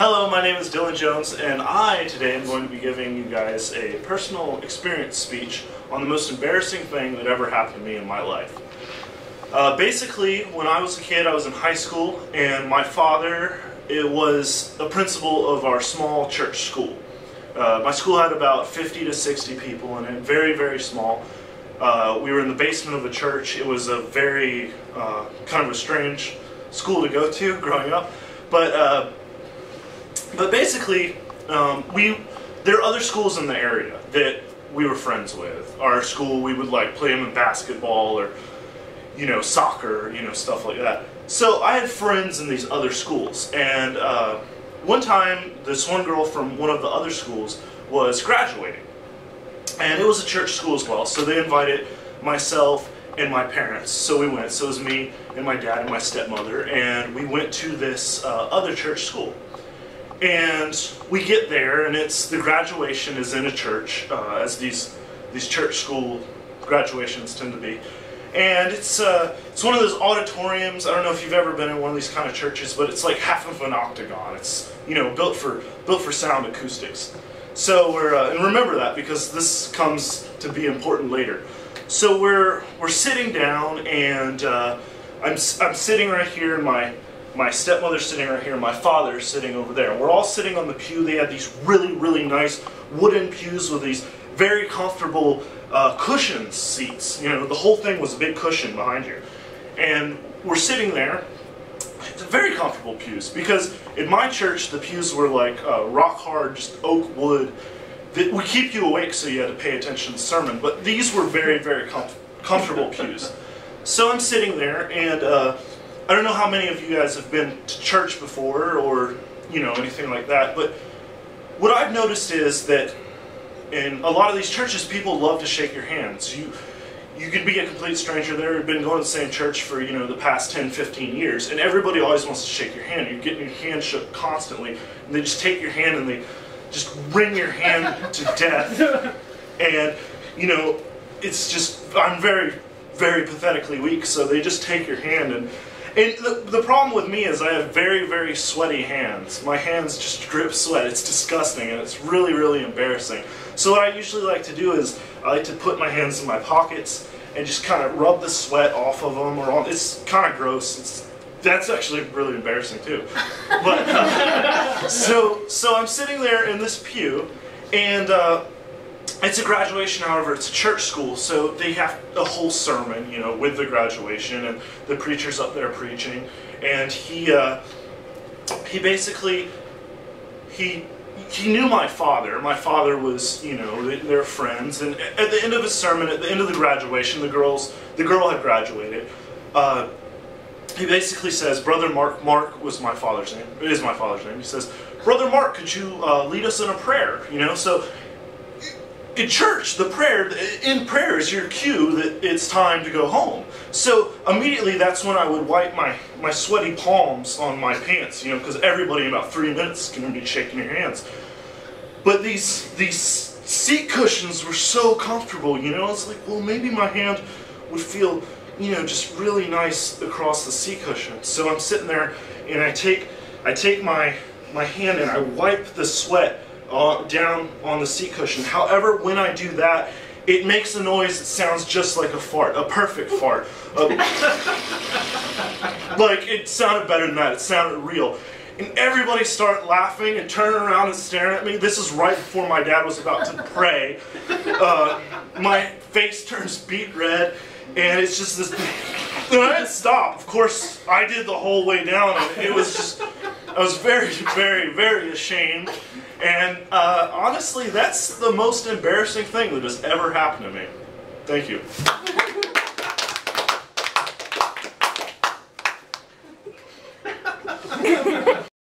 Hello, my name is Dylan Jones, and I today am going to be giving you guys a personal experience speech on the most embarrassing thing that ever happened to me in my life. Basically, when I was a kid, I was in high school, and my father was a principal of our small church school. My school had about 50 to 60 people in it, very, very small. We were in the basement of a church. It was a very kind of a strange school to go to growing up, but basically, there are other schools in the area that we were friends with. Our school, we would like play them in basketball or, soccer, stuff like that. So I had friends in these other schools, and one time, this one girl from one of the other schools was graduating, and it was a church school as well. So they invited myself and my parents. So we went. So it was me and my dad and my stepmother, and we went to this other church school. And we get there, and the graduation is in a church, as these church school graduations tend to be. And it's one of those auditoriums. I don't know if you've ever been in one of these kind of churches, but it's like half of an octagon. It's built for sound acoustics. So and remember that because this comes to be important later. So we're sitting down, and I'm sitting right here, and my stepmother's sitting right here, and my father's sitting over there. We're all sitting on the pew. They had these really, really nice wooden pews with these very comfortable cushion seats. The whole thing was a big cushion behind you. And we're sitting there. It's very comfortable pews, because in my church, the pews were like rock hard, just oak wood, that would keep you awake so you had to pay attention to the sermon. But these were very, very comfortable pews. So I'm sitting there, and I don't know how many of you guys have been to church before or, anything like that, but what I've noticed is that in a lot of these churches, people love to shake your hands. You could be a complete stranger there, you've been going to the same church for, the past 10, 15 years, and everybody always wants to shake your hand. You're getting your hand shook constantly, and they just take your hand and they just wring your hand to death. And, it's just, I'm very, very pathetically weak, so they just take your hand. And the problem with me is I have very, very sweaty hands. My hands just drip sweat. It's disgusting, and it's really, really embarrassing. So what I usually like to do is I like to put my hands in my pockets and just kind of rub the sweat off of them. It's kind of gross. That's actually really embarrassing too. But so I'm sitting there in this pew, and it's a graduation. However, it's a church school, so they have a whole sermon, with the graduation, and the preacher's up there preaching, and he basically knew my father. My father was, they're friends, and at the end of his sermon, at the end of the graduation, the girl had graduated. He basically says, "Brother Mark was my father's name. It is my father's name." He says, "Brother Mark, could you lead us in a prayer?" So in church, in prayer is your cue that it's time to go home. So immediately, that's when I would wipe my sweaty palms on my pants, because everybody in about 3 minutes is going to be shaking your hands. But these seat cushions were so comfortable, it's like, well, maybe my hand would feel, just really nice across the seat cushion. So I'm sitting there, and I take my hand and I wipe the sweat down on the seat cushion. However, when I do that, it makes a noise that sounds just like a fart, a perfect fart. Like, it sounded better than that. It sounded real. And everybody started laughing and turning around and staring at me. This is right before my dad was about to pray. My face turns beet red, and it's just this... And I didn't stop. Of course, I did the whole way down, and it was just... I was very, very, very ashamed. And honestly, that's the most embarrassing thing that has ever happened to me. Thank you.